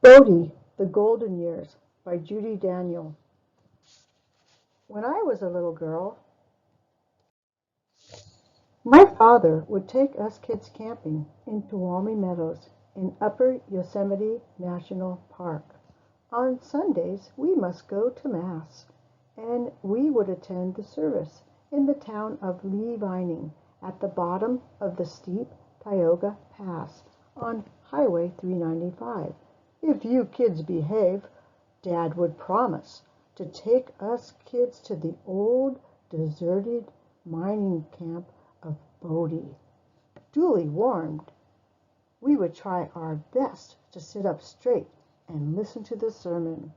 Bodie, The Golden Years by Judy Daniel. When I was a little girl, my father would take us kids camping in Tuolumne Meadows in Upper Yosemite National Park. On Sundays, we must go to Mass, and we would attend the service in the town of Lee Vining at the bottom of the steep Tioga Pass on Highway 395. If you kids behave, Dad would promise to take us kids to the old deserted mining camp of Bodie. Duly warned, we would try our best to sit up straight and listen to the sermon.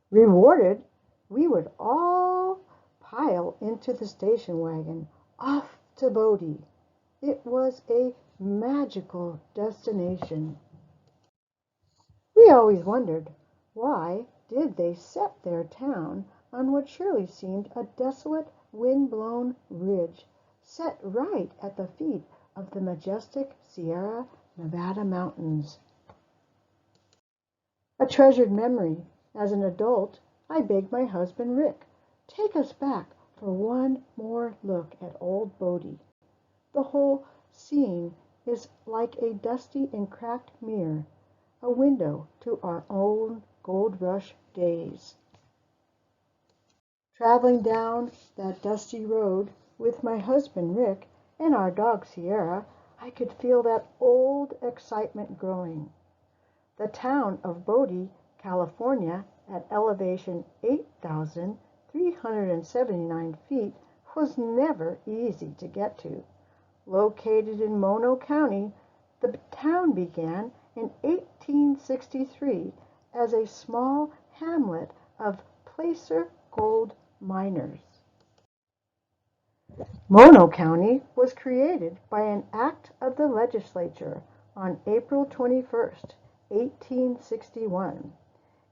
Rewarded, we would all pile into the station wagon off to Bodie. It was a magical destination. We always wondered, why did they set their town on what surely seemed a desolate, wind-blown ridge set right at the feet of the majestic Sierra Nevada mountains? A treasured memory. As an adult, I begged my husband Rick, take us back for one more look at old Bodie. The whole scene is like a dusty and cracked mirror, a window to our own gold rush days. Traveling down that dusty road with my husband Rick and our dog Sierra, I could feel that old excitement growing. The town of Bodie, California, at elevation 8,379 feet, was never easy to get to. Located in Mono County, the town began in 1863 as a small hamlet of placer gold miners. Mono County was created by an act of the legislature on April 21st, 1861.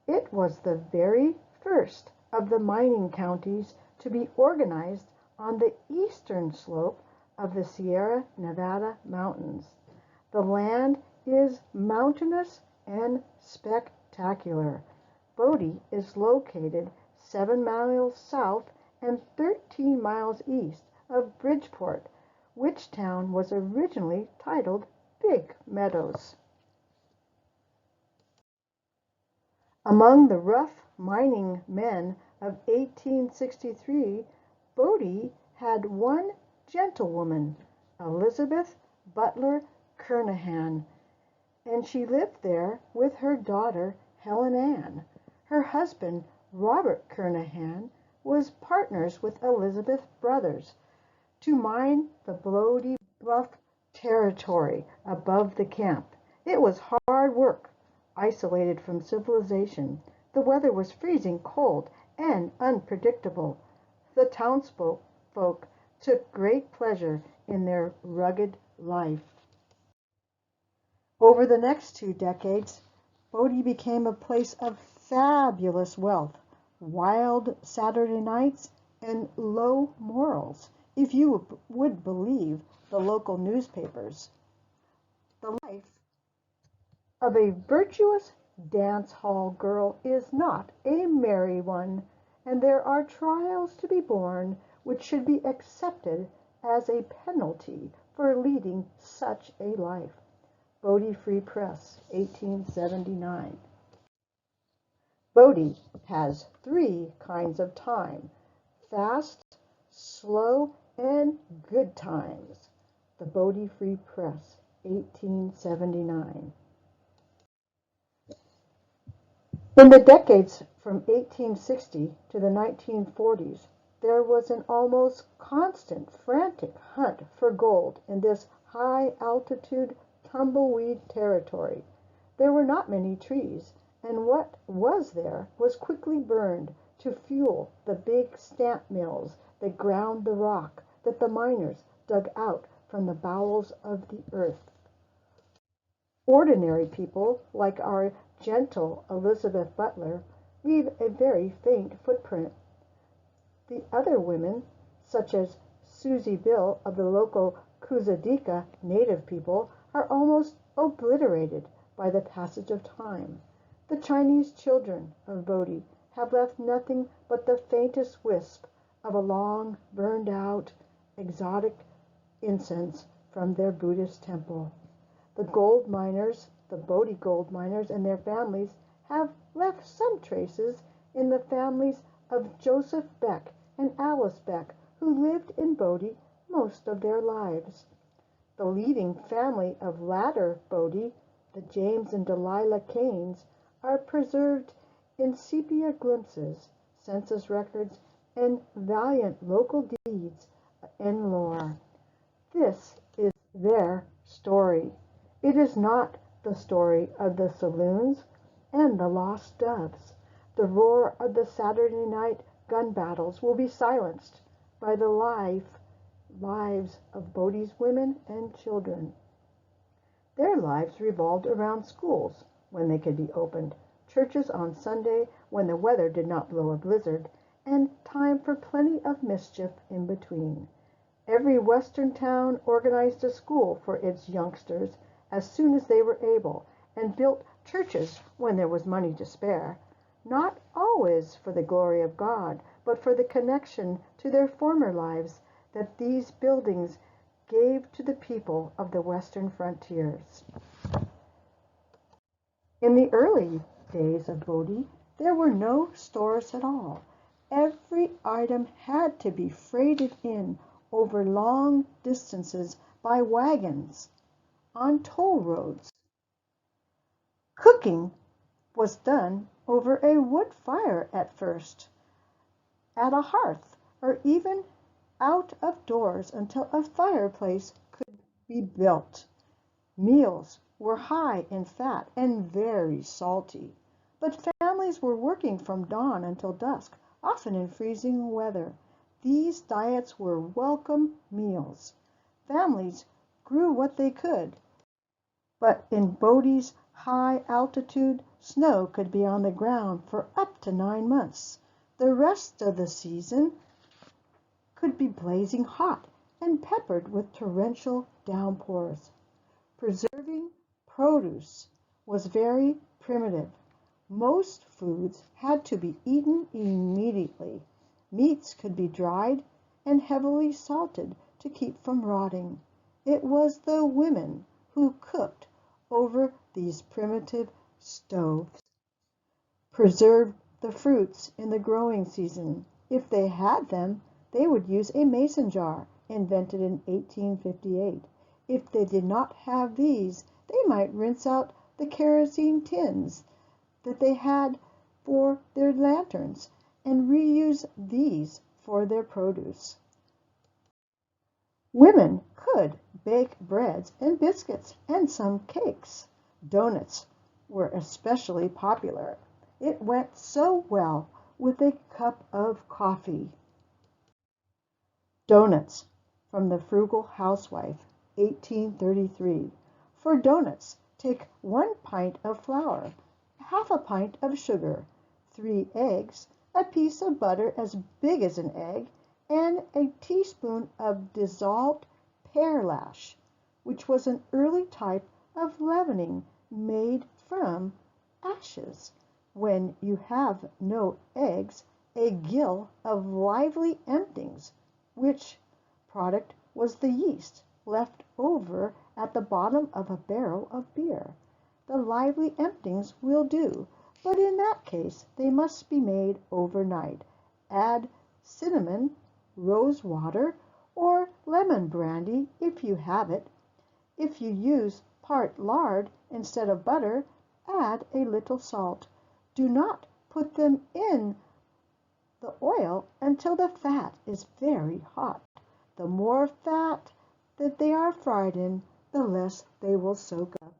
It was the very first of the mining counties to be organized on the eastern slope of the Sierra Nevada mountains. The land is mountainous and spectacular. Bodie is located 7 miles south and 13 miles east of Bridgeport, which town was originally titled Big Meadows. Among the rough mining men of 1863, Bodie had one gentlewoman, Elizabeth Butler Kernahan, and she lived there with her daughter Helen Ann. Her husband, Robert Kernahan, was partners with Elizabeth Brothers to mine the Bodie Bluff territory above the camp. It was hard work, isolated from civilization. The weather was freezing cold and unpredictable. The townsfolk took great pleasure in their rugged life. Over the next 2 decades, Bodie became a place of fabulous wealth, wild Saturday nights, and low morals, if you would believe the local newspapers. The life of a virtuous dance hall girl is not a merry one, and there are trials to be borne which should be accepted as a penalty for leading such a life. Bodie Free Press, 1879. Bodie has 3 kinds of time: fast, slow, and good times. The Bodie Free Press, 1879. In the decades from 1860 to the 1940s, there was an almost constant frantic hunt for gold in this high-altitude, tumbleweed territory. There were not many trees, and what was there was quickly burned to fuel the big stamp mills that ground the rock that the miners dug out from the bowels of the earth. Ordinary people, like our gentle Elizabeth Butler, leave a very faint footprint. The other women, such as Susie Bill of the local Kuzadika native people, are almost obliterated by the passage of time. The Chinese children of Bodhi have left nothing but the faintest wisp of a long burned out exotic incense from their Buddhist temple. The gold miners, the Bodhi gold miners and their families have left some traces in the families of Joseph Beck and Alice Beck, who lived in Bodhi most of their lives. The leading family of latter Bodhi, the James and Delilah Caines, are preserved in sepia glimpses, census records, and valiant local deeds and lore. This is their story. It is not the story of the saloons and the lost doves. The roar of the Saturday night gun battles will be silenced by the lives of Bodhi's women and children. Their lives revolved around schools when they could be opened, churches on Sunday when the weather did not blow a blizzard, and time for plenty of mischief in between. Every Western town organized a school for its youngsters as soon as they were able, and built churches when there was money to spare, not always for the glory of God, but for the connection to their former lives that these buildings gave to the people of the western frontiers. In the early days of Bodhi, there were no stores at all. Every item had to be freighted in over long distances by wagons on toll roads. Cooking was done over a wood fire at first, at a hearth, or even out of doors until a fireplace could be built. Meals were high in fat and very salty, but families were working from dawn until dusk, often in freezing weather. These diets were welcome meals. Families grew what they could, but in Bodhi's high altitude, snow could be on the ground for up to 9 months. The rest of the season could be blazing hot and peppered with torrential downpours. Preserving produce was very primitive. Most foods had to be eaten immediately. Meats could be dried and heavily salted to keep from rotting. It was the women who cooked over these primitive stoves. Preserved the fruits in the growing season. If they had them, they would use a mason jar, invented in 1858. If they did not have these, they might rinse out the kerosene tins that they had for their lanterns and reuse these for their produce. Women could bake breads and biscuits and some cakes. Donuts were especially popular. It went so well with a cup of coffee. Donuts from the Frugal Housewife, 1833. For donuts, take 1 pint of flour, half a pint of sugar, 3 eggs, a piece of butter as big as an egg, and a teaspoon of dissolved pearlash, which was an early type of leavening made from ashes. When you have no eggs, a gill of lively emptings, which product was the yeast left over at the bottom of a barrel of beer. The lively emptings will do, but in that case they must be made overnight. Add cinnamon, rose water, or lemon brandy if you have it. If you use part lard instead of butter, add a little salt. Do not put them in the oil until the fat is very hot. The more fat that they are fried in, the less they will soak up.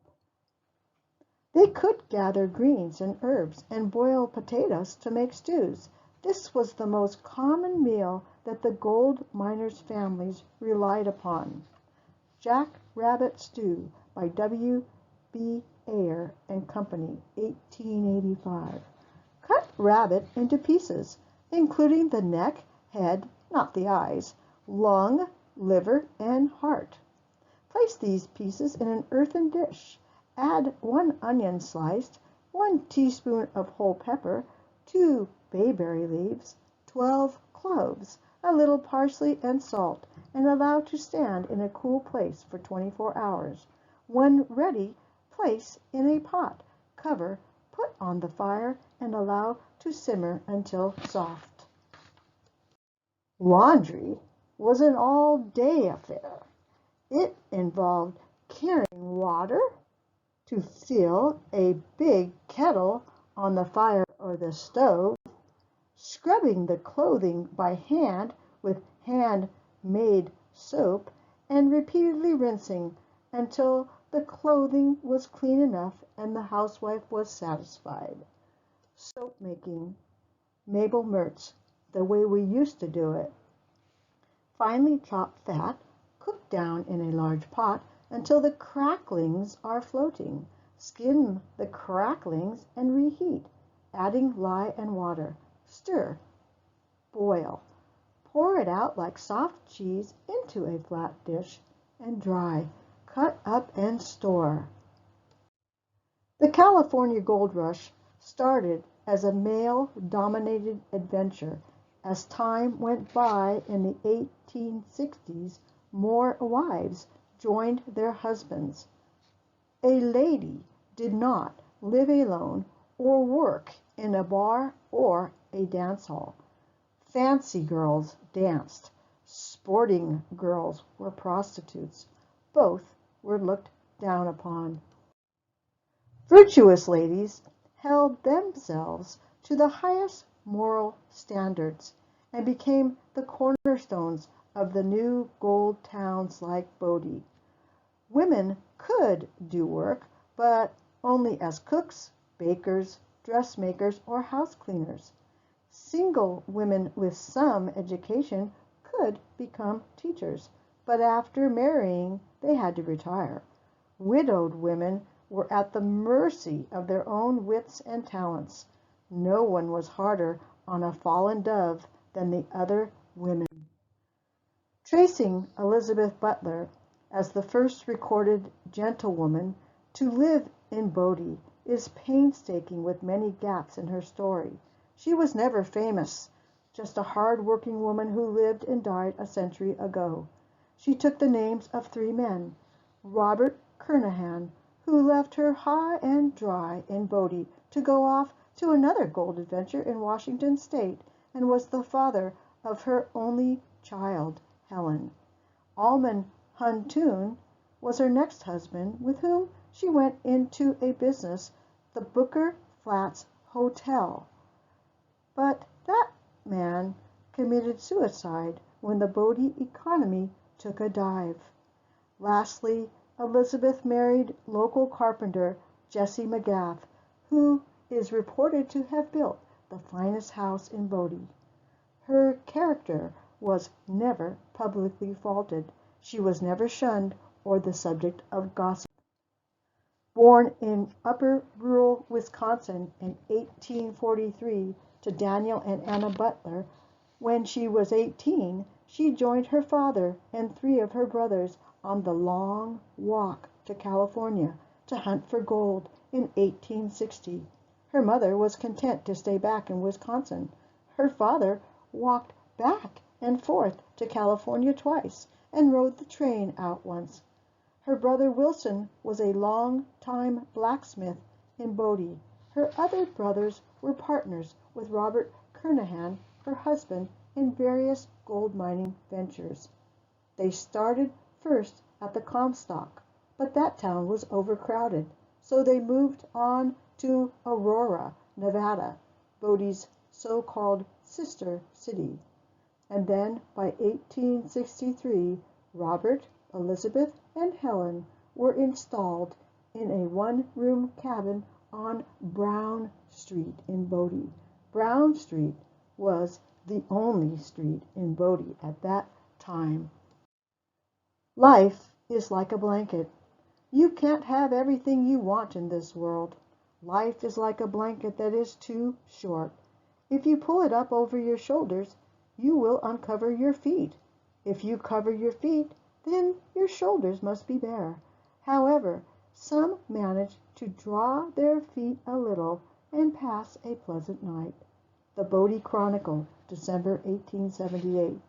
They could gather greens and herbs and boil potatoes to make stews. This was the most common meal that the gold miners' families relied upon. Jack Rabbit Stew by W. B. Ayer and Company, 1885. Cut rabbit into pieces, including the neck, head, not the eyes, lung, liver, and heart. Place these pieces in an earthen dish. Add 1 onion sliced, 1 teaspoon of whole pepper, 2 bayberry leaves, 12 cloves, a little parsley and salt, and allow to stand in a cool place for 24 hours. When ready, place in a pot, cover, put on the fire, and allow to simmer until soft. Laundry was an all-day affair. It involved carrying water to fill a big kettle on the fire or the stove, scrubbing the clothing by hand with hand-made soap, and repeatedly rinsing until the clothing was clean enough and the housewife was satisfied. Soap making, Mabel Mertz, the way we used to do it. Finely chopped fat, cooked down in a large pot until the cracklings are floating. Skim the cracklings and reheat, adding lye and water. Stir. Boil. Pour it out like soft cheese into a flat dish and dry. Cut up and store. The California Gold Rush started as a male-dominated adventure. As time went by in the 1860s, more wives joined their husbands. A lady did not live alone or work in a bar or a dance hall. Fancy girls danced. Sporting girls were prostitutes. Both were looked down upon. Virtuous ladies held themselves to the highest moral standards and became the cornerstones of the new gold towns like Bodie. Women could do work, but only as cooks, bakers, dressmakers, or house cleaners. Single women with some education could become teachers, but after marrying, they had to retire. Widowed women were at the mercy of their own wits and talents. No one was harder on a fallen dove than the other women. Tracing Elizabeth Butler as the first recorded gentlewoman to live in Bodie is painstaking with many gaps in her story. She was never famous, just a hard-working woman who lived and died a century ago. She took the names of 3 men. Robert Kernahan, who left her high and dry in Bodie to go off to another gold adventure in Washington State, and was the father of her only child, Helen. Almon Huntoon was her next husband, with whom she went into a business, the Booker Flats Hotel. But that man committed suicide when the Bodie economy took a dive. Lastly, Elizabeth married local carpenter Jesse McGath, who is reported to have built the finest house in Bodie. Her character was never publicly faulted. She was never shunned or the subject of gossip. Born in upper rural Wisconsin in 1843 to Daniel and Anna Butler, when she was 18, she joined her father and 3 of her brothers on the long walk to California to hunt for gold in 1860. Her mother was content to stay back in Wisconsin. Her father walked back and forth to California twice and rode the train out once. Her brother Wilson was a long-time blacksmith in Bodie. Her other brothers were partners with Robert Kernahan, her husband, in various gold mining ventures. They started first at the Comstock, but that town was overcrowded, so they moved on to Aurora, Nevada, Bodie's so-called sister city. And then by 1863, Robert, Elizabeth, and Helen were installed in a 1-room cabin on Brown Street in Bodie. Brown Street was the only street in Bodie at that time. Life is like a blanket. You can't have everything you want in this world. Life is like a blanket that is too short. If you pull it up over your shoulders, you will uncover your feet. If you cover your feet, then your shoulders must be bare. However, some managed to draw their feet a little and pass a pleasant night. The Bodie Chronicle, December 1878.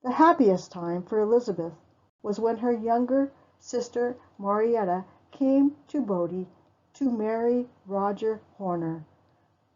The happiest time for Elizabeth was when her younger sister Marietta came to Bodie to marry Roger Horner.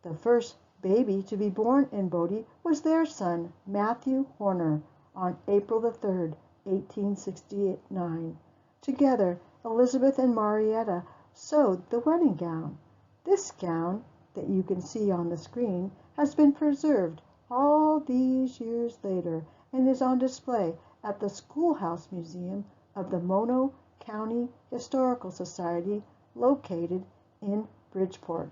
The first baby to be born in Bodie was their son, Matthew Horner, on April 3rd, 1869. Together, Elizabeth and Marietta sewed the wedding gown. This gown, that you can see on the screen, has been preserved all these years later and is on display at the Schoolhouse Museum of the Mono County Historical Society located in Bridgeport.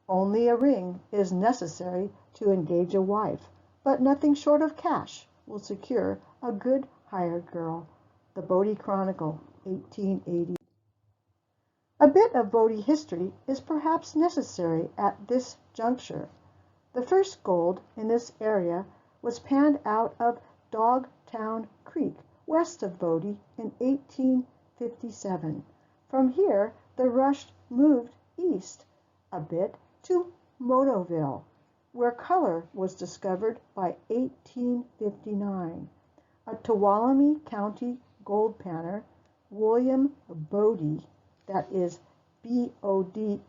Only a ring is necessary to engage a wife, but nothing short of cash will secure a good hired girl. The Bodie Chronicle, 1880. A bit of Bodie history is perhaps necessary at this juncture. The first gold in this area was panned out of Dogtown Creek, west of Bodie, in 1857. From here, the rush moved east a bit to Motoville, where color was discovered by 1859. A Tuolumne County gold panner, William Bodie, that is Bodey,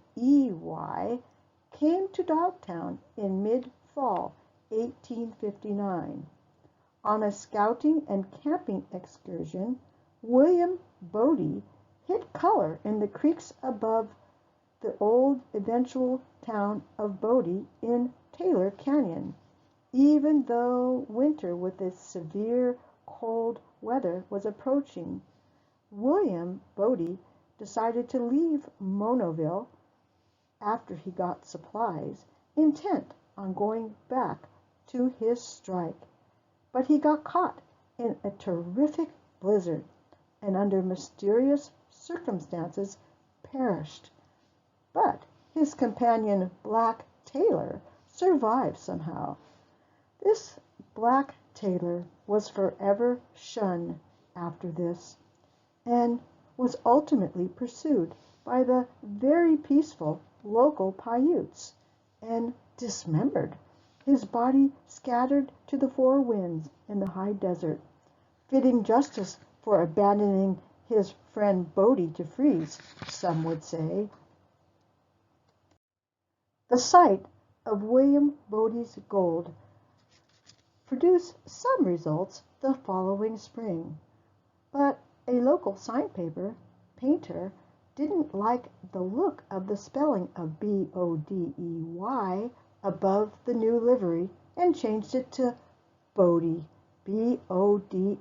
came to Dogtown in mid-fall 1859. On a scouting and camping excursion, William Bodie hit color in the creeks above the old eventual town of Bodie in Taylor Canyon. Even though winter with its severe cold weather was approaching, William Bodie decided to leave Monoville after he got supplies, intent on going back to his strike. But he got caught in a terrific blizzard and under mysterious circumstances perished. But his companion Black Taylor survived somehow. This Black Taylor was forever shunned after this, and was ultimately pursued by the very peaceful local Paiutes and dismembered, his body scattered to the four winds in the high desert, fitting justice for abandoning his friend Bodie to freeze, some would say. The sight of William Bodie's gold produced some results the following spring, but a local sign painter didn't like the look of the spelling of Bodey above the new livery and changed it to Bodie, Bodie.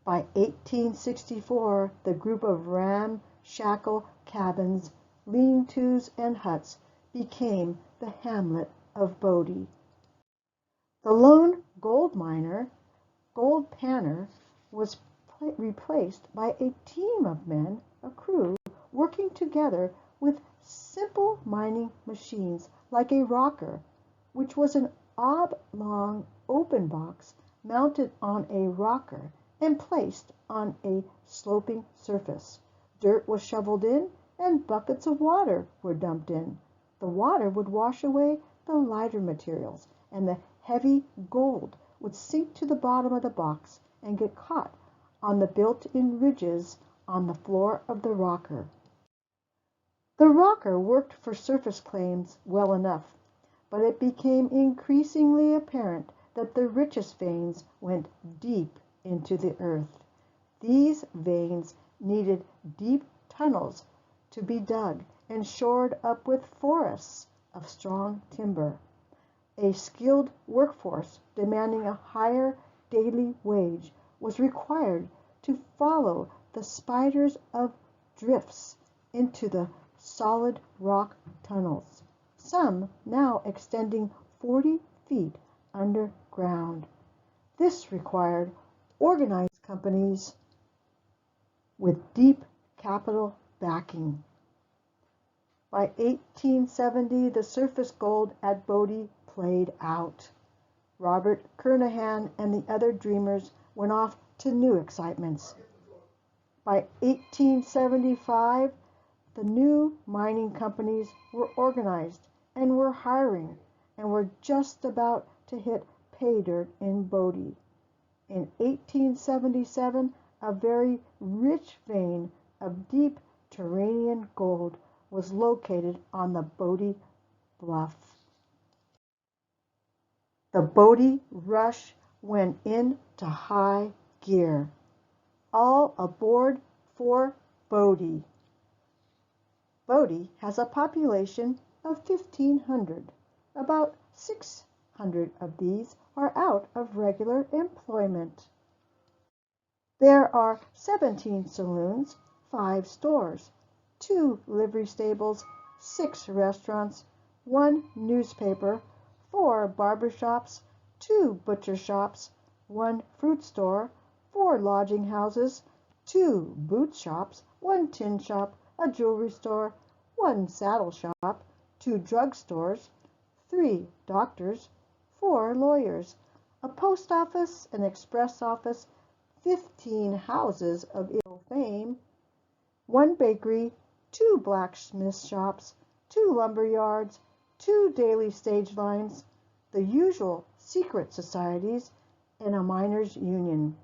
By 1864, the group of ramshackle cabins, lean-tos, and huts became the hamlet of Bodie. The lone gold panner, was replaced by a team of men, a crew, working together with simple mining machines like a rocker, which was an oblong open box mounted on a rocker and placed on a sloping surface. Dirt was shoveled in and buckets of water were dumped in. The water would wash away the lighter materials, and the heavy gold would sink to the bottom of the box and get caught on the built-in ridges on the floor of the rocker. The rocker worked for surface claims well enough, but it became increasingly apparent that the richest veins went deep into the earth. These veins needed deep tunnels to be dug and shored up with forests of strong timber. A skilled workforce demanding a higher daily wage was required to follow the spiders of drifts into the solid rock tunnels, some now extending 40 feet underground. This required organized companies with deep capital backing. By 1870, the surface gold at Bodie played out. Robert Kernahan and the other dreamers went off to new excitements. By 1875, the new mining companies were organized and were hiring and were just about to hit pay dirt in Bodie. In 1877, a very rich vein of deep Turanian gold was located on the Bodie bluff. The Bodie rush went into high gear. All aboard for Bodie. Bodie has a population of 1,500. About 600 of these are out of regular employment. There are 17 saloons, 5 stores, 2 livery stables, 6 restaurants, 1 newspaper, 4 barber shops, 2 butcher shops, 1 fruit store, 4 lodging houses, 2 boot shops, 1 tin shop, a jewelry store, 1 saddle shop, 2 drug stores, 3 doctors, 4 lawyers, a post office, an express office, 15 houses of ill fame, 1 bakery, 2 blacksmith shops, 2 lumber yards, 2 daily stage lines, the usual secret societies, and a miners' union.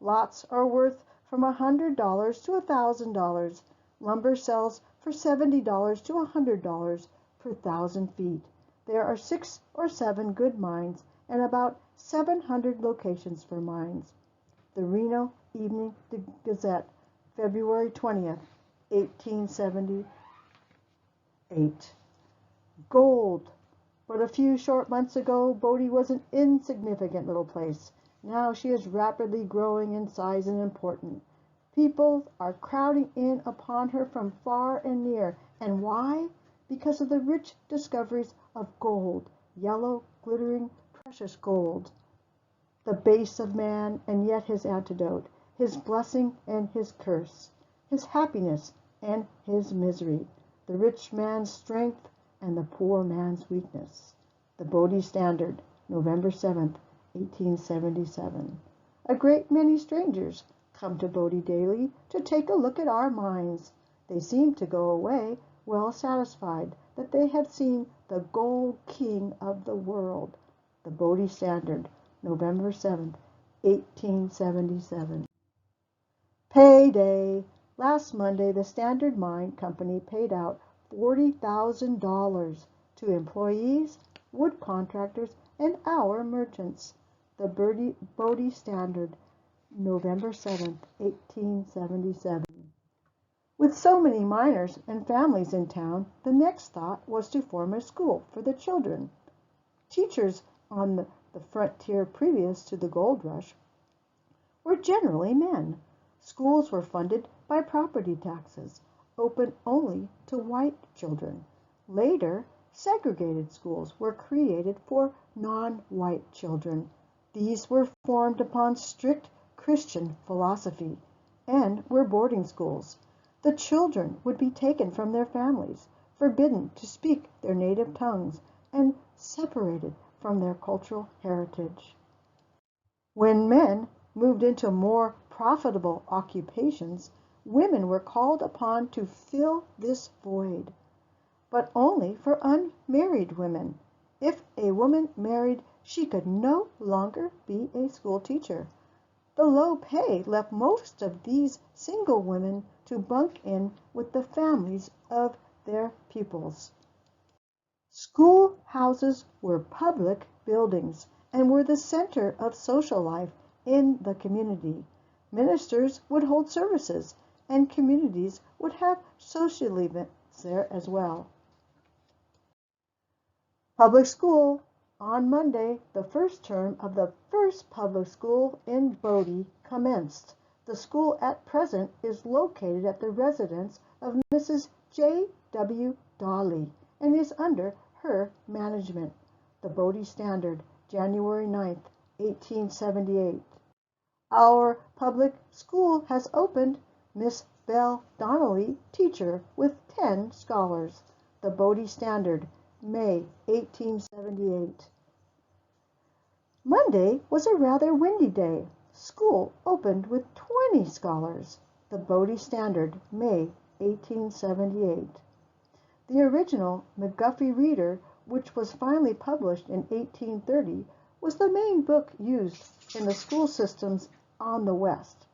Lots are worth from $100 to $1,000. Lumber sells for $70 to $100 per 1,000 feet. There are 6 or 7 good mines and about 700 locations for mines. The Reno Evening Gazette, February 20th, 1878. Gold. But a few short months ago, Bodie was an insignificant little place. Now she is rapidly growing in size and importance. People are crowding in upon her from far and near. And why? Because of the rich discoveries of gold, yellow, glittering, precious gold. The base of man and yet his antidote, his blessing and his curse, his happiness and his misery, the rich man's strength and the poor man's weakness. The Bodie Standard, November 7th, 1877. A great many strangers come to Bodie daily to take a look at our mines. They seem to go away well satisfied that they have seen the gold king of the world. The Bodie Standard, November 7th, 1877. Payday. Last Monday, the Standard Mine Company paid out $40,000 to employees, wood contractors, and our merchants. The Bodie Standard, November 7th, 1877. With so many miners and families in town, the next thought was to form a school for the children. Teachers on the frontier previous to the gold rush were generally men. Schools were funded by property taxes, open only to white children. Later, segregated schools were created for non-white children. These were formed upon strict Christian philosophy and were boarding schools. The children would be taken from their families, forbidden to speak their native tongues, and separated from their cultural heritage. When men moved into more profitable occupations, women were called upon to fill this void, but only for unmarried women. If a woman married, she could no longer be a school teacher. The low pay left most of these single women to bunk in with the families of their pupils. Schoolhouses were public buildings and were the center of social life in the community. Ministers would hold services, and communities would have social events there as well. Public school. On Monday, the first term of the first public school in Bodie commenced. The school at present is located at the residence of Mrs. J. W. Dawley and is under her management. The Bodie Standard, January 9th, 1878. Our public school has opened. Miss Belle Donnelly, teacher, with 10 scholars. The Bodie Standard, May 1878. Monday was a rather windy day. School opened with 20 scholars. The The Bodie Standard, May 1878. The original McGuffey Reader, which was finally published in 1830, was the main book used in the school systems on the West.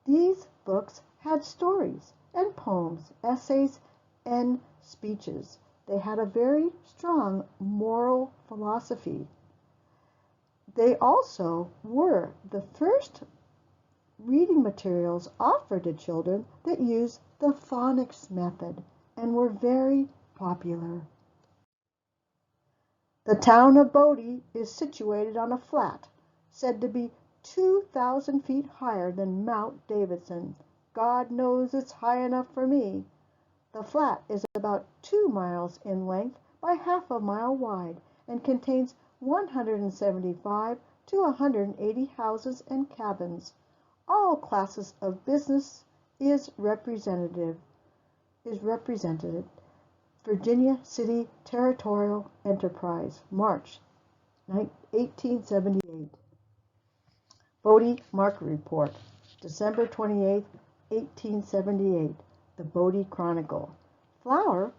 These books had stories and poems, essays, and speeches. They had a very strong moral philosophy. They also were the first reading materials offered to children that used the phonics method and were very popular. The town of Bodie is situated on a flat, said to be 2,000 feet higher than Mount Davidson. God knows it's high enough for me. The flat is about 2 miles in length by half a mile wide and contains 175 to 180 houses and cabins. All classes of business is represented. Virginia City Territorial Enterprise, March 1878. Bodie Market Report, December 28, 1878. The Bodie Chronicle. Flour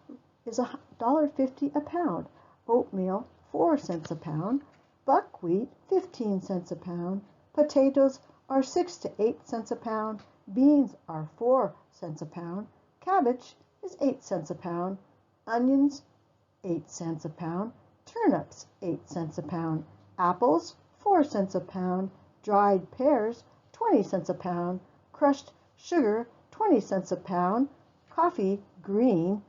is $1.50 a pound. Oatmeal, 4 cents a pound. Buckwheat, 15 cents a pound. Potatoes are 6 to 8 cents a pound. Beans are 4 cents a pound. Cabbage is 8 cents a pound. Onions, 8 cents a pound. Turnips, 8 cents a pound. Apples, 4 cents a pound. Dried pears, 20 cents a pound. Crushed sugar, 20 cents a pound. Coffee, green,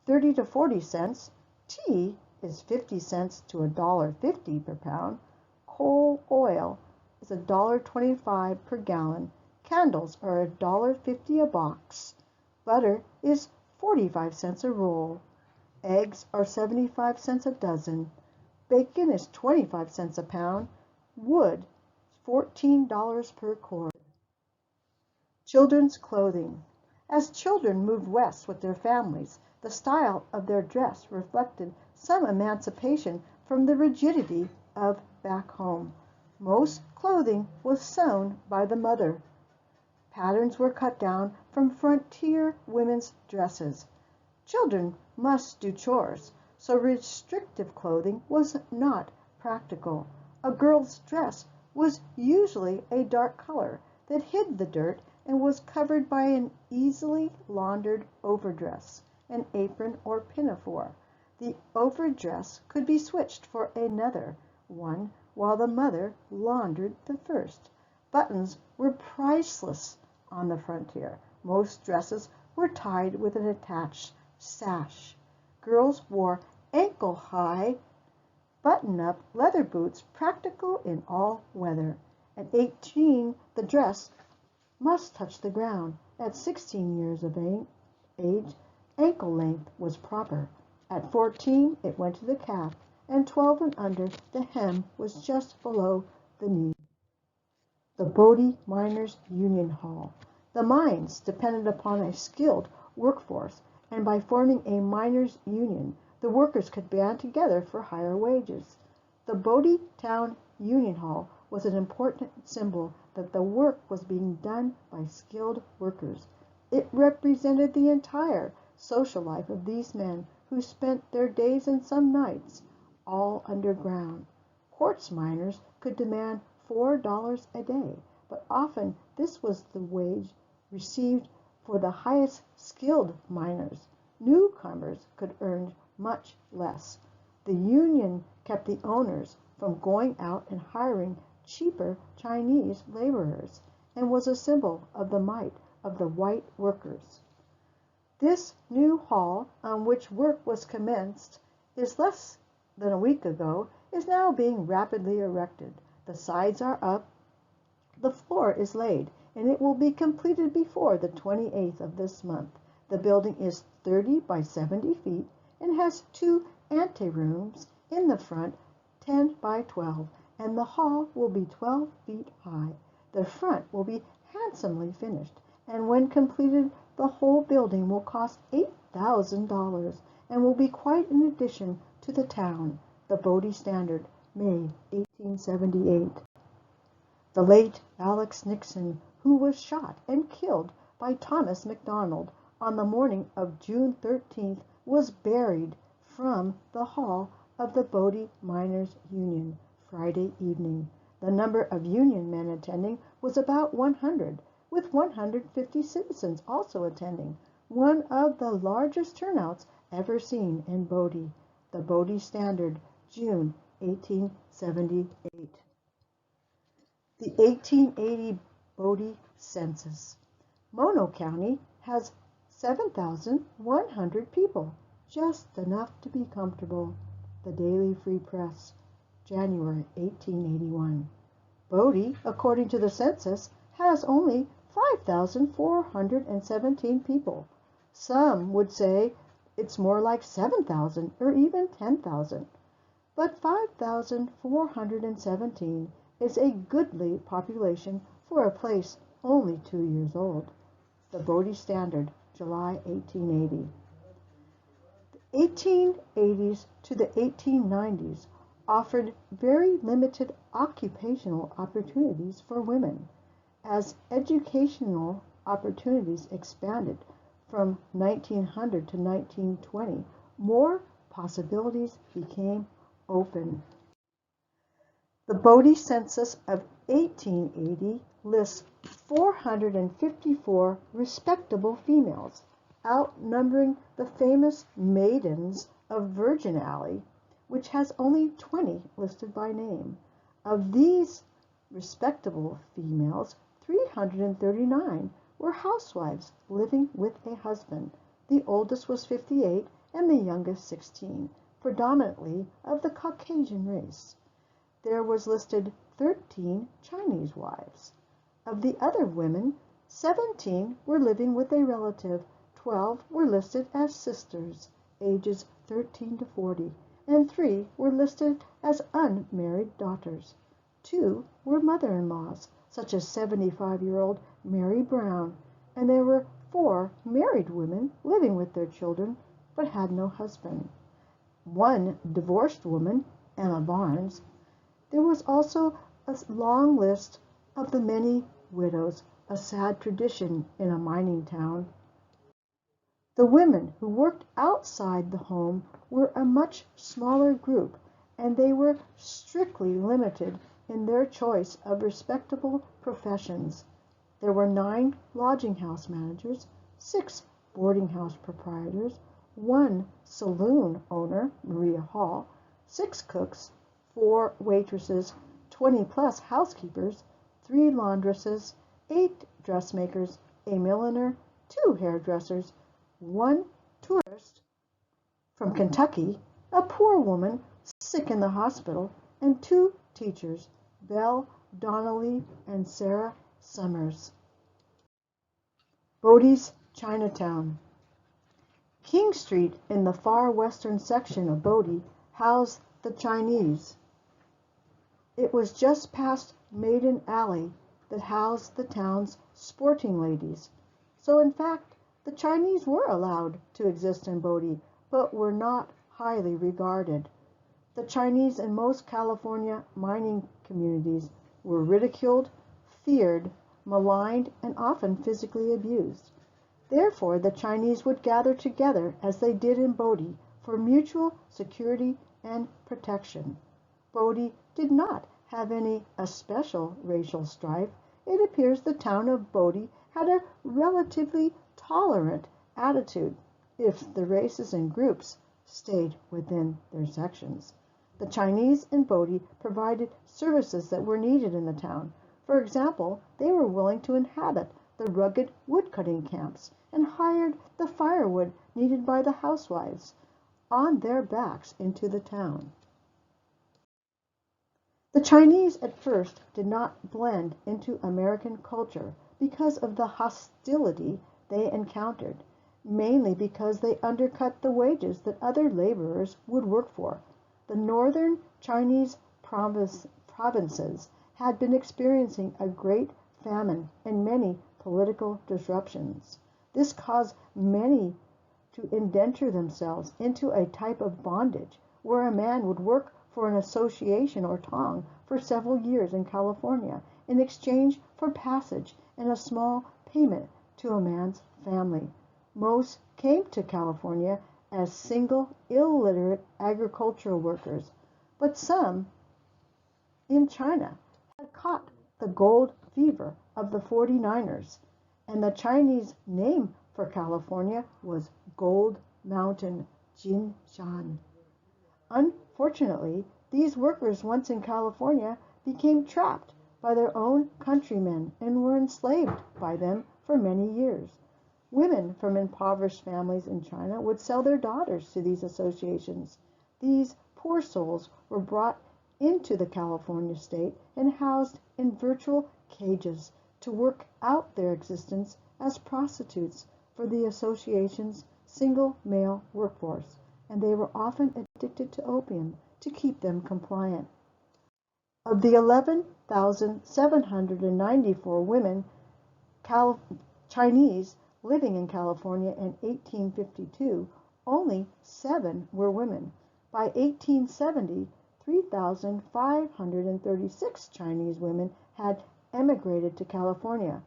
30 to 40 cents. Tea is 50 cents to $1.50 per pound. Coal oil is $1.25 per gallon. Candles are $1.50 a box. Butter is 45 cents a roll. Eggs are 75 cents a dozen. Bacon is 25 cents a pound. Wood, $14 per cord. Children's clothing. As children moved west with their families, the style of their dress reflected some emancipation from the rigidity of back home. Most clothing was sewn by the mother. Patterns were cut down from frontier women's dresses. Children must do chores, so restrictive clothing was not practical. A girl's dress was usually a dark color that hid the dirt and was covered by an easily laundered overdress, an apron or pinafore. The overdress could be switched for another one while the mother laundered the first. Buttons were priceless on the frontier. Most dresses were tied with an attached sash. Girls wore ankle-high, button-up leather boots, practical in all weather. At 18, the dress must touch the ground. At 16 years of age, ankle length was proper. At 14, it went to the calf, and 12 and under, the hem was just below the knee. The Bodie Miners' Union Hall. The mines depended upon a skilled workforce, and by forming a miners' union, the workers could band together for higher wages. The Bodie Town Union Hall was an important symbol that the work was being done by skilled workers. It represented the entire social life of these men who spent their days and some nights all underground. Quartz miners could demand $4 a day, but often this was the wage received for the highest skilled miners. Newcomers could earn much less. The union kept the owners from going out and hiring cheaper Chinese laborers and was a symbol of the might of the white workers. This new hall, on which work was commenced less than a week ago, is now being rapidly erected. The sides are up, the floor is laid, and it will be completed before the 28th of this month. The building is 30 by 70 feet and has 2 anterooms in the front, 10 by 12, and the hall will be 12 feet high. The front will be handsomely finished, and when completed, the whole building will cost $8,000 and will be quite an addition to the town. The Bodie Standard, May 1878. The late Alex Nixon, who was shot and killed by Thomas MacDonald on the morning of June 13th, was buried from the hall of the Bodie Miners' Union Friday evening. The number of Union men attending was about 100, with 150 citizens also attending, one of the largest turnouts ever seen in Bodie. The Bodie Standard, June 1878. The 1880 Bodie Census. Mono County has 7,100 people, just enough to be comfortable. The Daily Free Press, January 1881. Bodie, according to the census, has only 5,417 people. Some would say it's more like 7,000 or even 10,000. But 5,417 is a goodly population for a place only 2 years old. The Bodie Standard, July 1880. The 1880s to the 1890s offered very limited occupational opportunities for women. As educational opportunities expanded from 1900 to 1920, more possibilities became open. The Bodie Census of 1880 lists 454 respectable females, outnumbering the famous Maidens of Virgin Alley, which has only 20 listed by name. Of these respectable females, 339 were housewives living with a husband. The oldest was 58 and the youngest 16, predominantly of the Caucasian race. There was listed 13 Chinese wives. Of the other women, 17 were living with a relative, 12 were listed as sisters, ages 13 to 40, and 3 were listed as unmarried daughters. 2 were mother-in-laws, such as 75-year-old Mary Brown, and there were 4 married women living with their children but had no husband. 1 divorced woman, Emma Barnes. There was also a long list of the many widows, a sad tradition in a mining town. The women who worked outside the home were a much smaller group, and they were strictly limited in their choice of respectable professions. There were 9 lodging house managers, 6 boarding house proprietors, 1 saloon owner, Maria Hall, 6 cooks, 4 waitresses, 20-plus housekeepers, 3 laundresses, 8 dressmakers, a milliner, 2 hairdressers, 1 tourist from Kentucky, a poor woman sick in the hospital, and 2 teachers, Belle Donnelly and Sarah Summers. Bodie's Chinatown. King Street in the far western section of Bodie housed the Chinese. It was just past Maiden Alley that housed the town's sporting ladies. So in fact, the Chinese were allowed to exist in Bodie, but were not highly regarded. The Chinese in most California mining communities were ridiculed, feared, maligned, and often physically abused. Therefore, the Chinese would gather together, as they did in Bodie, for mutual security and protection. Bodie did not have any especial racial strife. It appears the town of Bodie had a relatively tolerant attitude, if the races and groups stayed within their sections. The Chinese in Bodie provided services that were needed in the town. For example, they were willing to inhabit the rugged woodcutting camps and hired the firewood needed by the housewives on their backs into the town. The Chinese at first did not blend into American culture because of the hostility they encountered, mainly because they undercut the wages that other laborers would work for. The northern Chinese provinces had been experiencing a great famine and many political disruptions. This caused many to indenture themselves into a type of bondage where a man would work for an association or tong for several years in California in exchange for passage and a small payment to a man's family. Most came to California as single, illiterate agricultural workers, but some in China had caught the gold fever of the 49ers, and the Chinese name for California was Gold Mountain Jinshan. Unfortunately, these workers once in California became trapped by their own countrymen and were enslaved by them for many years. Women from impoverished families in China would sell their daughters to these associations. These poor souls were brought into the California state and housed in virtual cages to work out their existence as prostitutes for the association's single male workforce, and they were often addicted to opium to keep them compliant. Of the 11,794 women Chinese living in California in 1852, only 7 were women. By 1870, 3,536 Chinese women had emigrated to California,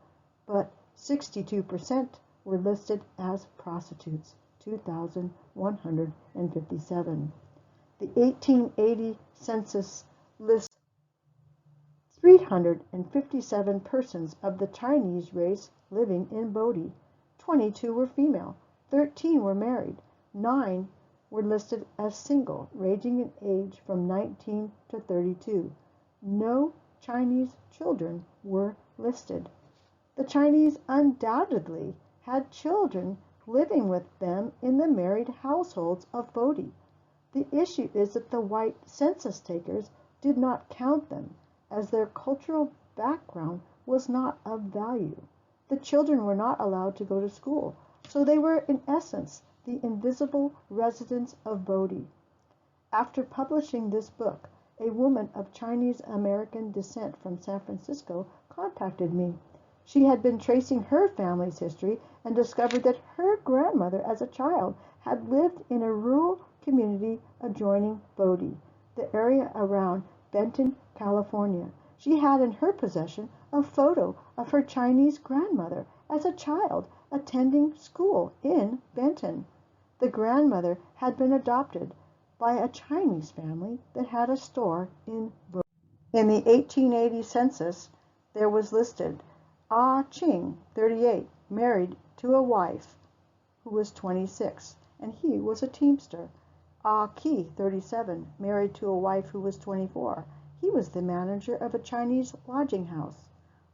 but 62% were listed as prostitutes, 2,157. The 1880 census lists 357 persons of the Chinese race living in Bodie. 22 were female, 13 were married, 9 were listed as single, ranging in age from 19 to 32. No Chinese children were listed. The Chinese undoubtedly had children living with them in the married households of Bodie. The issue is that the white census takers did not count them, as their cultural background was not of value. The children were not allowed to go to school, so they were in essence the invisible residents of Bodie. After publishing this book, a woman of Chinese American descent from San Francisco contacted me. She had been tracing her family's history and discovered that her grandmother as a child had lived in a rural community adjoining Bodie, the area around Benton, California. She had in her possession a photo of her Chinese grandmother as a child attending school in Benton. The grandmother had been adopted by a Chinese family that had a store in Bodie. In the 1880 census, there was listed Ah Ching, 38, married to a wife who was 26, and he was a teamster. Ah Ki, 37, married to a wife who was 24. He was the manager of a Chinese lodging house.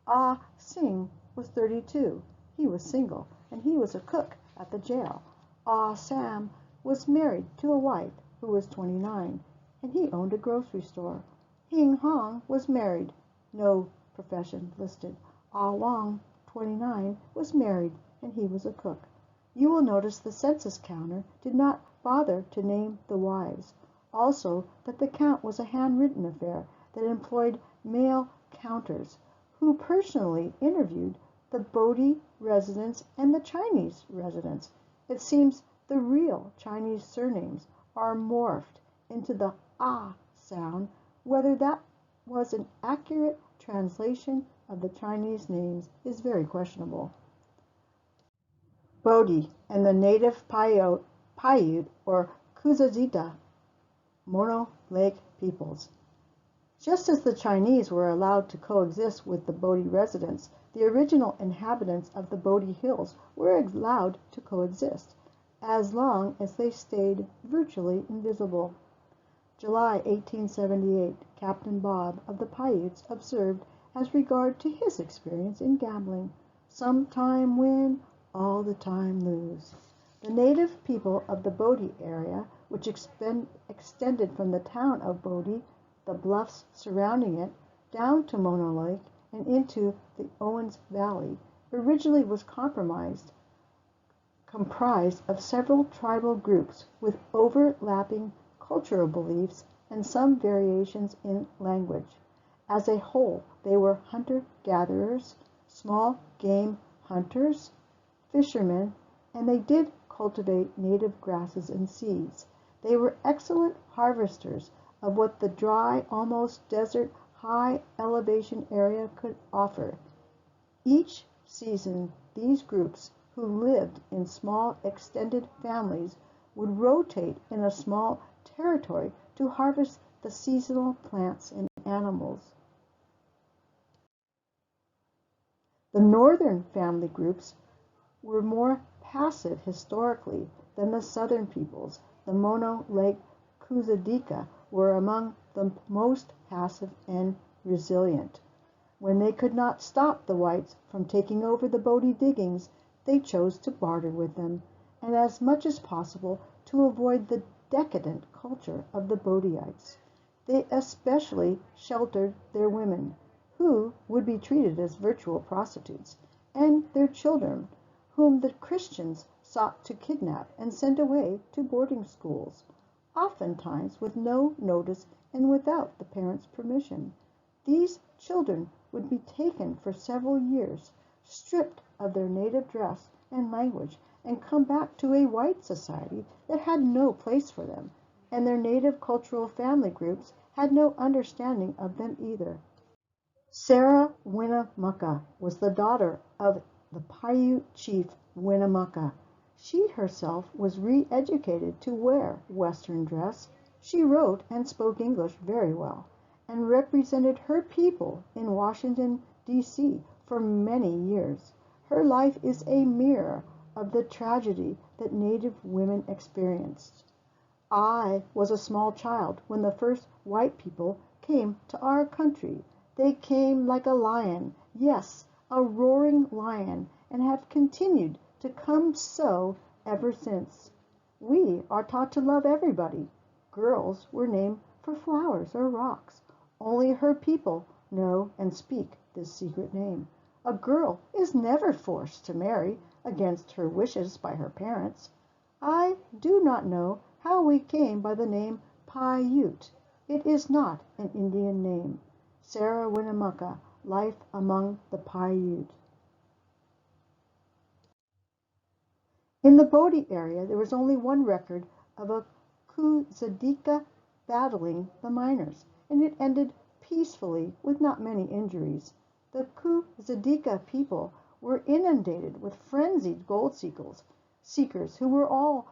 Ah Sing was 32. He was single, and he was a cook at the jail. Ah Sam was married to a wife who was 29, and he owned a grocery store. Hing Hong was married, no profession listed. Ah Long, 29, was married, and he was a cook. You will notice the census counter did not bother to name the wives. Also, that the count was a handwritten affair that employed male counters, who personally interviewed the Bodie residents and the Chinese residents. It seems the real Chinese surnames are morphed into the ah sound. Whether that was an accurate translation of the Chinese names is very questionable. Bodie and the native Paiute or Kuzazita Mono Lake peoples. Just as the Chinese were allowed to coexist with the Bodie residents, the original inhabitants of the Bodie Hills were allowed to coexist, as long as they stayed virtually invisible. July 1878, Captain Bob of the Paiutes observed as regard to his experience in gambling, "Sometime win, all the time lose." The native people of the Bodie area, which extended from the town of Bodie, the bluffs surrounding it, down to Mono Lake and into the Owens Valley, originally was comprised of several tribal groups with overlapping cultural beliefs and some variations in language. As a whole, they were hunter-gatherers, small game hunters, fishermen, and they did cultivate native grasses and seeds. They were excellent harvesters of what the dry, almost desert, high elevation area could offer. Each season, these groups, who lived in small extended families, would rotate in a small territory to harvest the seasonal plants and animals. The northern family groups were more passive historically than the southern peoples. The Mono Lake Kuzadika were among the most passive and resilient. When they could not stop the whites from taking over the Bodie diggings, they chose to barter with them, and as much as possible to avoid the decadent culture of the Bodyites. They especially sheltered their women, who would be treated as virtual prostitutes, and their children, whom the Christians sought to kidnap and send away to boarding schools, oftentimes with no notice and without the parents' permission. These children would be taken for several years, stripped of their native dress and language, and come back to a white society that had no place for them, and their native cultural family groups had no understanding of them either. Sarah Winnemucca was the daughter of the Paiute chief Winnemucca. She herself was re-educated to wear Western dress. She wrote and spoke English very well, and represented her people in Washington, D.C. for many years. Her life is a mirror of the tragedy that Native women experienced. I was a small child when the first white people came to our country. They came like a lion, yes, a roaring lion, and have continued to come so ever since. We are taught to love everybody. Girls were named for flowers or rocks. Only her people know and speak this secret name. A girl is never forced to marry against her wishes by her parents. I do not know how we came by the name Paiute. It is not an Indian name. Sarah Winnemucca, Life Among the Paiute. In the Bodie area, there was only one record of a Kuzadika battling the miners, and it ended peacefully with not many injuries. The Kuzadika people were inundated with frenzied gold seekers who were all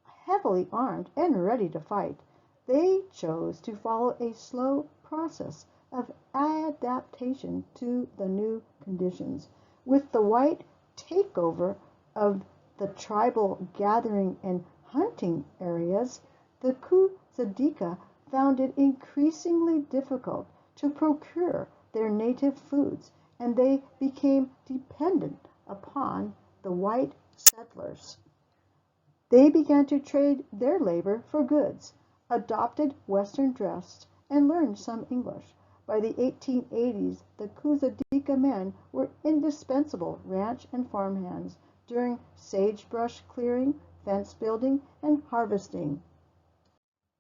heavily armed and ready to fight. They chose to follow a slow process of adaptation to the new conditions. With the white takeover of the tribal gathering and hunting areas, the Kuzadika found it increasingly difficult to procure their native foods, and they became dependent upon the white settlers. They began to trade their labor for goods, adopted Western dress, and learned some English. By the 1880s, the Kuzadika men were indispensable ranch and farm hands during sagebrush clearing, fence building, and harvesting.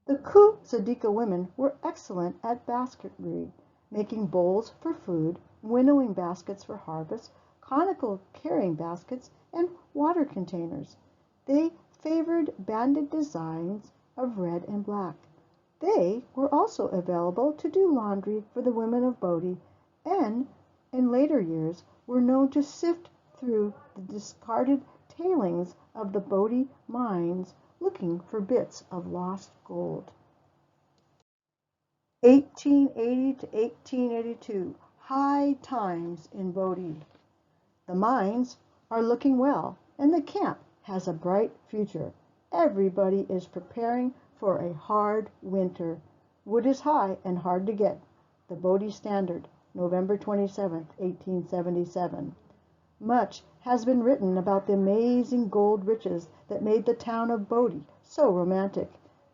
The Kuzadika women were excellent at basketry, making bowls for food, winnowing baskets for harvest, conical carrying baskets, and water containers. They favored banded designs of red and black. They were also available to do laundry for the women of Bodie, and in later years were known to sift through the discarded tailings of the Bodie mines looking for bits of lost gold. 1880 to 1882, high times in Bodie. The mines are looking well, and the camp has a bright future. Everybody is preparing for a hard winter. Wood is high and hard to get. The Bodie Standard, November 27, 1877. Much has been written about the amazing gold riches that made the town of Bodie so romantic.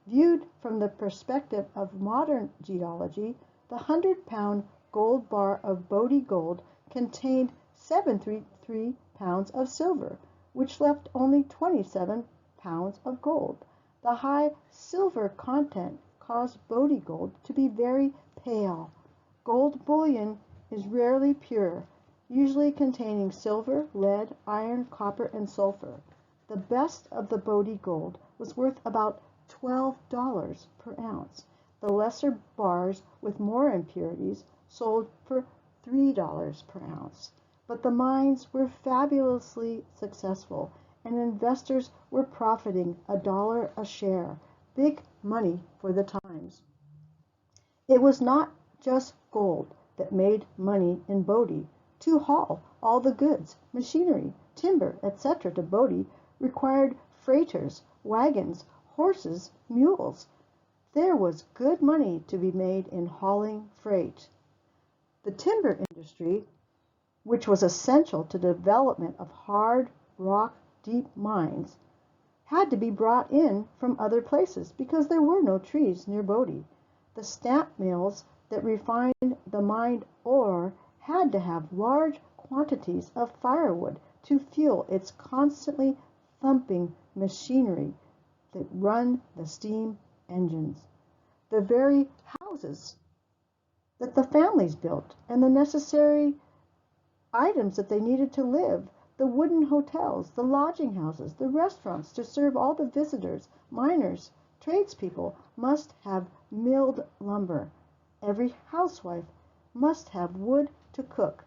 Viewed from the perspective of modern geology, the 100-pound gold bar of Bodie gold contained 73 pounds of silver, which left only 27 pounds of gold. The high silver content caused Bodie gold to be very pale. Gold bullion is rarely pure, usually containing silver, lead, iron, copper, and sulfur. The best of the Bodie gold was worth about $12 per ounce. The lesser bars with more impurities sold for $3 per ounce. but the mines were fabulously successful, and investors were profiting $1 a share, big money for the times. It was not just gold that made money in Bodie. To haul all the goods, machinery, timber, etc. to Bodie required freighters, wagons, horses, mules. There was good money to be made in hauling freight. The timber industry, which was essential to the development of hard rock deep mines, had to be brought in from other places because there were no trees near Bodie. The stamp mills that refined the mined ore had to have large quantities of firewood to fuel its constantly thumping machinery that run the steam engines. The very houses that the families built and the necessary items that they needed to live, the wooden hotels, the lodging houses, the restaurants to serve all the visitors, miners, tradespeople must have milled lumber. Every housewife must have wood to cook,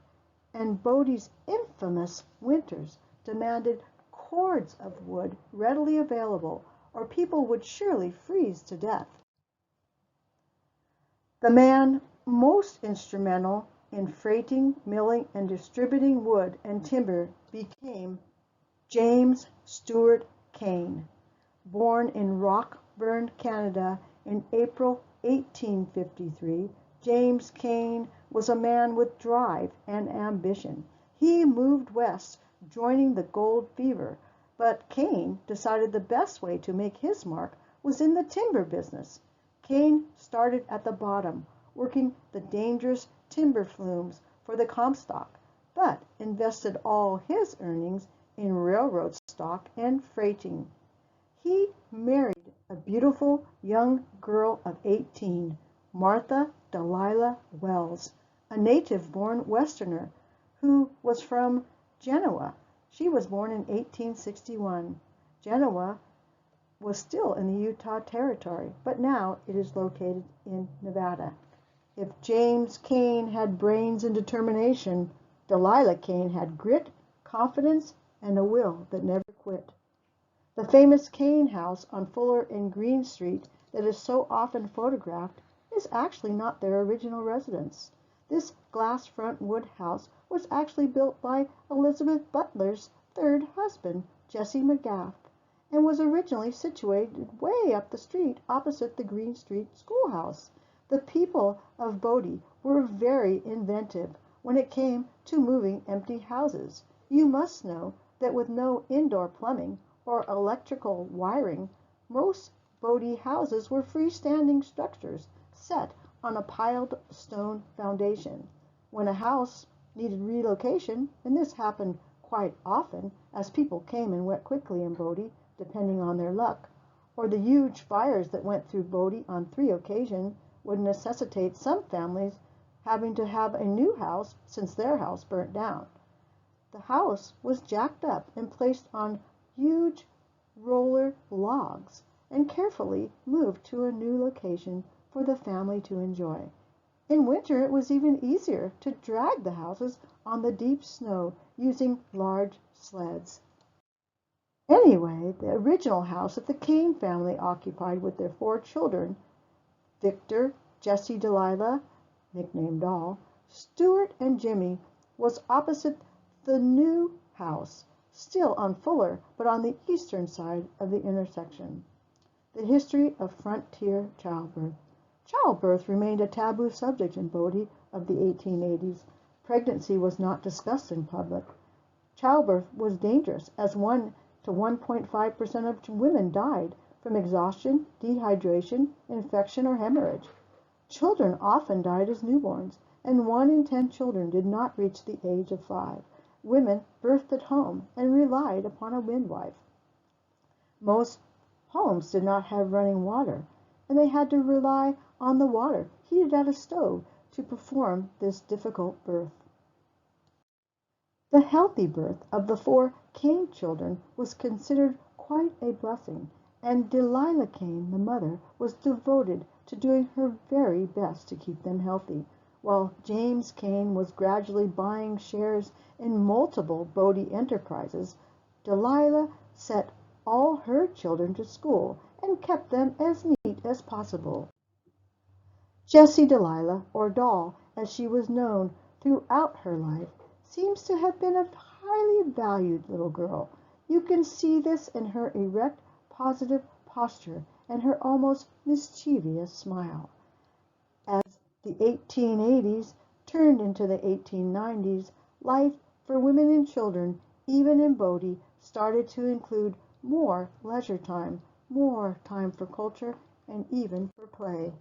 and Bodie's infamous winters demanded cords of wood readily available, or people would surely freeze to death. The man most instrumental in freighting, milling, and distributing wood and timber became James Stuart Kane. Born in Rockburn, Canada in April 1853, James Kane was a man with drive and ambition. He moved west, joining the gold fever, but Kane decided the best way to make his mark was in the timber business. Kane started at the bottom, working the dangerous timber flumes for the Comstock, but invested all his earnings in railroad stock and freighting. He married a beautiful young girl of 18, Martha Delilah Wells, a native-born Westerner who was from Genoa. She was born in 1861. Genoa was still in the Utah Territory, but now it is located in Nevada. If James Kane had brains and determination, Delilah Kane had grit, confidence, and a will that never quit. The famous Kane house on Fuller and Green Street that is so often photographed is actually not their original residence. This glass front wood house was actually built by Elizabeth Butler's third husband, Jesse McGaff, and was originally situated way up the street opposite the Green Street schoolhouse. The people of Bodie were very inventive when it came to moving empty houses. You must know that with no indoor plumbing or electrical wiring, most Bodie houses were freestanding structures set on a piled stone foundation. When a house needed relocation, and this happened quite often as people came and went quickly in Bodie, depending on their luck, or the huge fires that went through Bodie on 3 occasions would necessitate some families having to have a new house since their house burnt down. The house was jacked up and placed on huge roller logs and carefully moved to a new location for the family to enjoy. In winter, it was even easier to drag the houses on the deep snow using large sleds. Anyway, the original house that the Kane family occupied with their 4 children, Victor, Jessie Delilah, nicknamed Doll, Stuart, and Jimmy, was opposite the new house, still on Fuller, but on the eastern side of the intersection. The history of frontier childbirth. Childbirth remained a taboo subject in Bodie of the 1880s. Pregnancy was not discussed in public. Childbirth was dangerous, as 1 to 1.5% of women died from exhaustion, dehydration, infection, or hemorrhage. Children often died as newborns, and 1 in 10 children did not reach the age of 5. Women birthed at home and relied upon a midwife. Most homes did not have running water, and they had to rely on the water heated at a stove to perform this difficult birth. The healthy birth of the 4 Kane children was considered quite a blessing, and Delilah Kane, the mother, was devoted to doing her very best to keep them healthy. While James Cain was gradually buying shares in multiple Bodie enterprises, Delilah set all her children to school and kept them as neat as possible. Jessie Delilah, or Doll, as she was known throughout her life, seems to have been a highly valued little girl. You can see this in her erect, positive posture and her almost mischievous smile. As the 1880s turned into the 1890s, life for women and children, even in Bodie, started to include more leisure time, more time for culture, and even for play.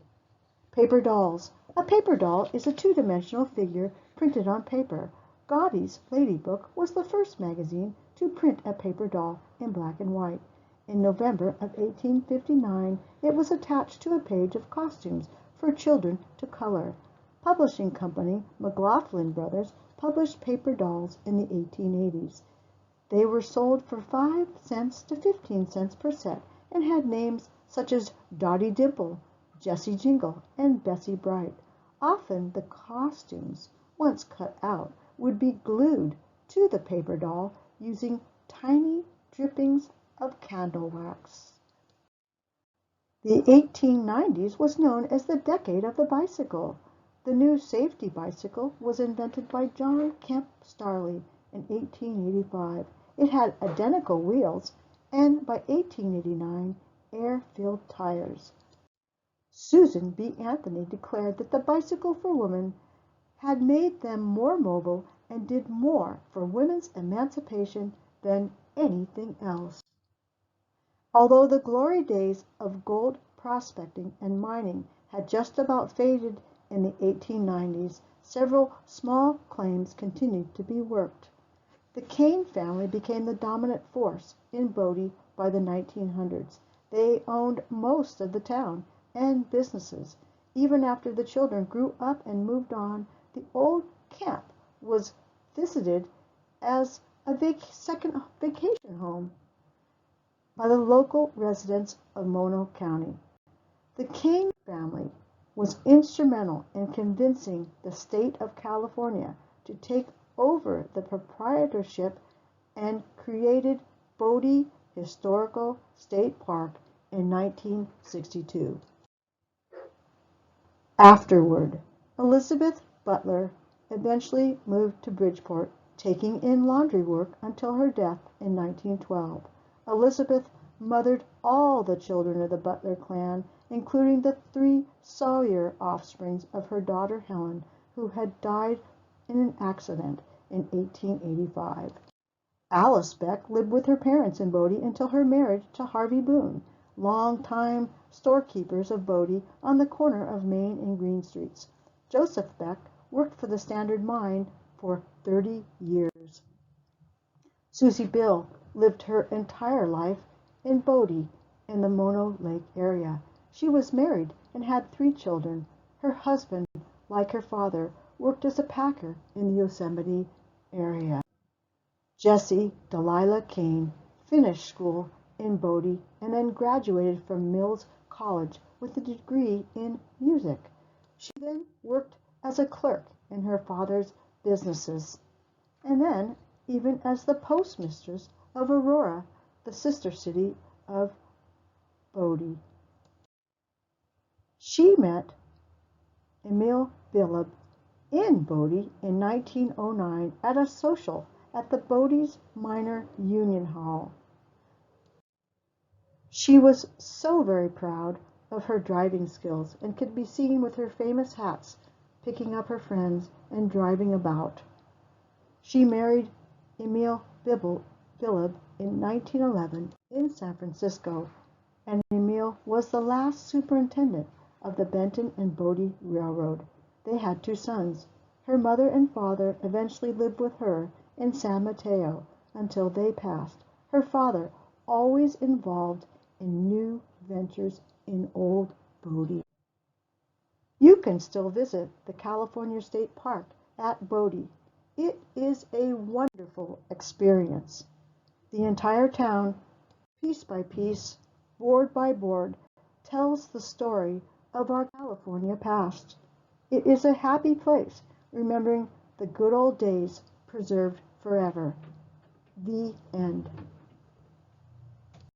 Paper dolls. A paper doll is a two-dimensional figure printed on paper. Godey's Lady Book was the first magazine to print a paper doll in black and white. In November of 1859, it was attached to a page of costumes for children to color. Publishing company McLaughlin Brothers published paper dolls in the 1880s. They were sold for 5 cents to 15 cents per set and had names such as Dottie Dimple, Jessie Jingle, and Bessie Bright. Often the costumes, once cut out, would be glued to the paper doll using tiny drippings of candle wax. The 1890s was known as the decade of the bicycle. The new safety bicycle was invented by John Kemp Starley in 1885. It had identical wheels and, by 1889, air-filled tires. Susan B. Anthony declared that the bicycle for women had made them more mobile and did more for women's emancipation than anything else. Although the glory days of gold prospecting and mining had just about faded in the 1890s, several small claims continued to be worked. The Cain family became the dominant force in Bodie by the 1900s. They owned most of the town and businesses. Even after the children grew up and moved on, the old camp was visited as a second vacation home by the local residents of Mono County. The Cain family was instrumental in convincing the state of California to take over the proprietorship and created Bodie Historical State Park in 1962. Afterward, Elizabeth Butler eventually moved to Bridgeport, taking in laundry work until her death in 1912. Elizabeth mothered all the children of the Butler clan, including the 3 Sawyer offsprings of her daughter Helen, who had died in an accident in 1885. Alice Beck lived with her parents in Bodie until her marriage to Harvey Boone, longtime storekeepers of Bodie on the corner of Main and Green Streets. Joseph Beck worked for the Standard Mine for 30 years. Susie Bill lived her entire life in Bodie in the Mono Lake area. She was married and had 3 children. Her husband, like her father, worked as a packer in the Yosemite area. Jessie Delilah Cain finished school in Bodie and then graduated from Mills College with a degree in music. She then worked as a clerk in her father's businesses, and then even as the postmistress of Aurora, the sister city of Bodie. She met Emil Billup in Bodie in 1909 at a social at the Bodie's Minor Union Hall. She was so very proud of her driving skills and could be seen with her famous hats, picking up her friends and driving about. She married Emil Billup in 1911 in San Francisco, and Emil was the last superintendent of the Benton and Bodie Railroad. They had 2 sons. Her mother and father eventually lived with her in San Mateo until they passed. Her father always involved in new ventures in old Bodie. You can still visit the California State Park at Bodie. It is a wonderful experience. The entire town, piece by piece, board by board, tells the story of our California past. It is a happy place, remembering the good old days preserved forever. The end.